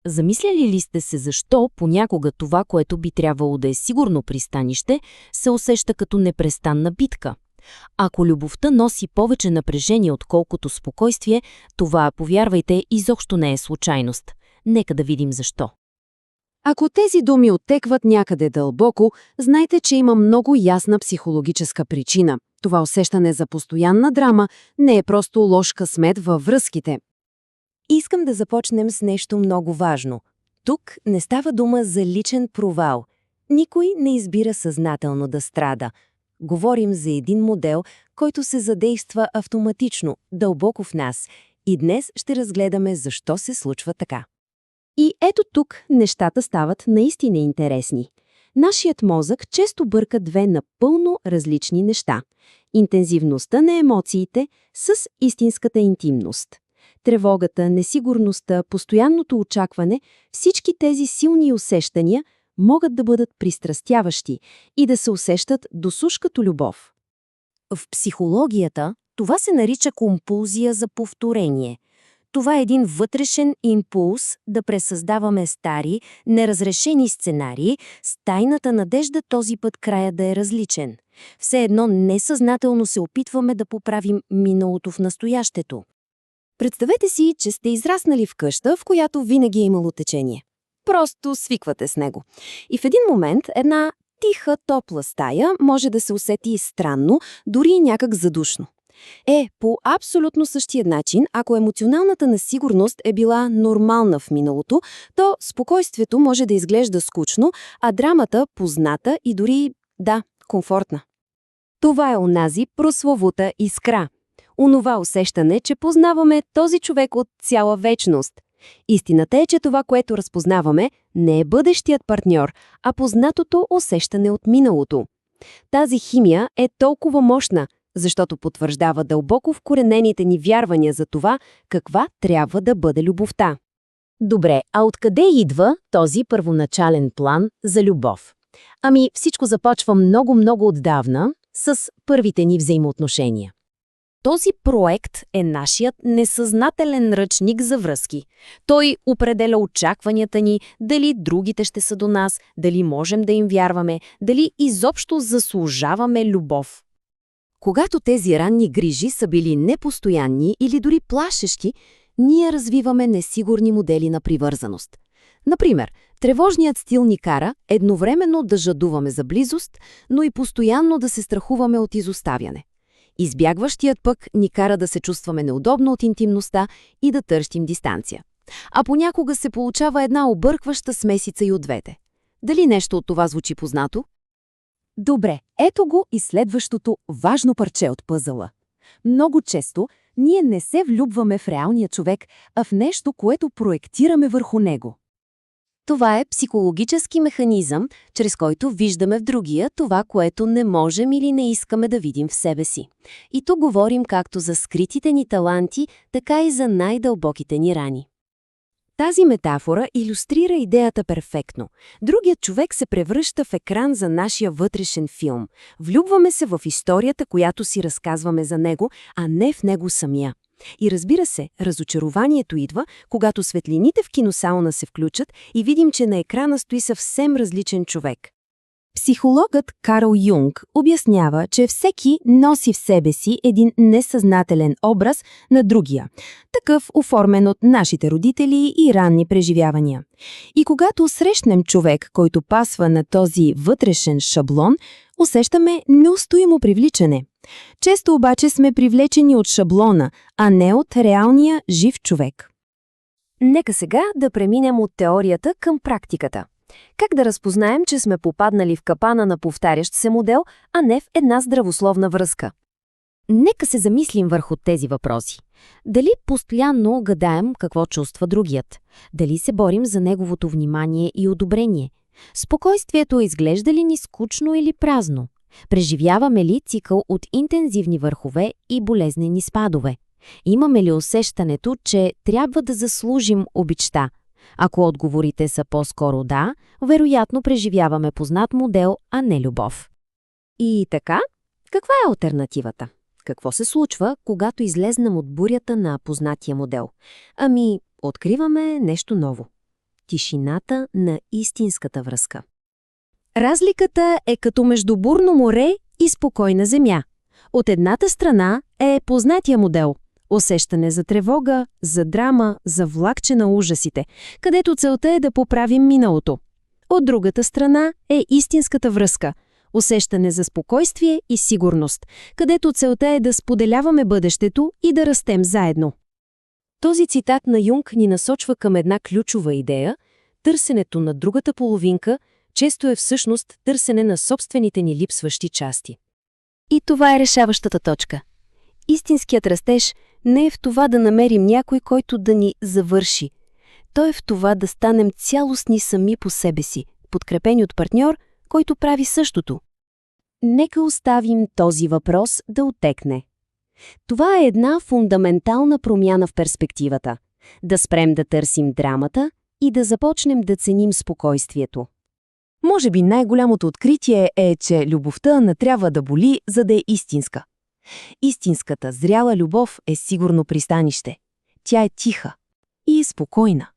Замисляли ли сте се защо понякога това, което би трябвало да е сигурно пристанище, се усеща като непрестанна битка? Ако любовта носи повече напрежение, отколкото спокойствие, това, повярвайте, изобщо не е случайност. Нека да видим защо. Ако тези думи оттекват някъде дълбоко, знайте, че има много ясна психологическа причина. Това усещане за постоянна драма не е просто лош късмет във връзките. Искам да започнем с нещо много важно. Тук не става дума за личен провал. Никой не избира съзнателно да страда. Говорим за един модел, който се задейства автоматично, дълбоко в нас. И днес ще разгледаме защо се случва така. И ето тук нещата стават наистина интересни. Нашият мозък често бърка две напълно различни неща – интензивността на емоциите с истинската интимност. Тревогата, несигурността, постоянното очакване – всички тези силни усещания могат да бъдат пристрастяващи и да се усещат досуж като любов. В психологията това се нарича компулзия за повторение. Това е един вътрешен импулс да пресъздаваме стари, неразрешени сценарии с тайната надежда този път края да е различен. Все едно несъзнателно се опитваме да поправим миналото в настоящето. Представете си, че сте израснали в къща, в която винаги е имало течение. Просто свиквате с него. И в един момент една тиха, топла стая може да се усети странно, дори и някак задушно. По абсолютно същия начин, ако емоционалната несигурност е била нормална в миналото, то спокойствието може да изглежда скучно, а драмата позната и дори, комфортна. Това е онази прословута искра. Онова усещане, че познаваме този човек от цяла вечност. Истината е, че това, което разпознаваме, не е бъдещият партньор, а познатото усещане от миналото. Тази химия е толкова мощна, защото потвърждава дълбоко вкоренените ни вярвания за това, каква трябва да бъде любовта. Добре, а откъде идва този първоначален план за любов? Всичко започва много отдавна с първите ни взаимоотношения. Този проект е нашият несъзнателен ръчник за връзки. Той определя очакванията ни, дали другите ще са до нас, дали можем да им вярваме, дали изобщо заслужаваме любов. Когато тези ранни грижи са били непостоянни или дори плашещи, ние развиваме несигурни модели на привързаност. Например, тревожният стил ни кара едновременно да жадуваме за близост, но и постоянно да се страхуваме от изоставяне. Избягващият пък ни кара да се чувстваме неудобно от интимността и да търсим дистанция. А понякога се получава една объркваща смесица и от двете. Дали нещо от това звучи познато? Добре, ето го и следващото важно парче от пъзела. Много често ние не се влюбваме в реалния човек, а в нещо, което проектираме върху него. Това е психологически механизъм, чрез който виждаме в другия това, което не можем или не искаме да видим в себе си. И тук говорим както за скритите ни таланти, така и за най-дълбоките ни рани. Тази метафора илюстрира идеята перфектно. Другият човек се превръща в екран за нашия вътрешен филм. Влюбваме се в историята, която си разказваме за него, а не в него самия. И разбира се, разочарованието идва, когато светлините в киносауна се включат и видим, че на екрана стои съвсем различен човек. Психологът Карл Юнг обяснява, че всеки носи в себе си един несъзнателен образ на другия, такъв оформен от нашите родители и ранни преживявания. И когато срещнем човек, който пасва на този вътрешен шаблон, усещаме неустоимо привличане. Често обаче сме привлечени от шаблона, а не от реалния жив човек. Нека сега да преминем от теорията към практиката. Как да разпознаем, че сме попаднали в капана на повтарящ се модел, а не в една здравословна връзка? Нека се замислим върху тези въпроси. Дали постоянно гадаем какво чувства другият? Дали се борим за неговото внимание и одобрение? Спокойствието изглежда ли ни скучно или празно? Преживяваме ли цикъл от интензивни върхове и болезнени спадове? Имаме ли усещането, че трябва да заслужим обичта? Ако отговорите са по-скоро да, вероятно преживяваме познат модел, а не любов. И така, каква е алтернативата? Какво се случва, когато излезнем от бурята на познатия модел? Откриваме нещо ново. тишината на истинската връзка. Разликата е като между бурно море и спокойна земя. От едната страна е познатия модел – усещане за тревога, за драма, за влакче на ужасите, където целта е да поправим миналото. От другата страна е истинската връзка – усещане за спокойствие и сигурност, където целта е да споделяваме бъдещето и да растем заедно. Този цитат на Юнг ни насочва към една ключова идея – търсенето на другата половинка често е всъщност търсене на собствените ни липсващи части. И това е решаващата точка. Истинският растеж не е в това да намерим някой, който да ни завърши. Той е в това да станем цялостни сами по себе си, подкрепени от партньор, който прави същото. Нека оставим този въпрос да отекне. Това е една фундаментална промяна в перспективата. Да спрем да търсим драмата и да започнем да ценим спокойствието. Може би най-голямото откритие е, че любовта не трябва да боли, за да е истинска. Истинската, зряла любов е сигурно пристанище. Тя е тиха и спокойна.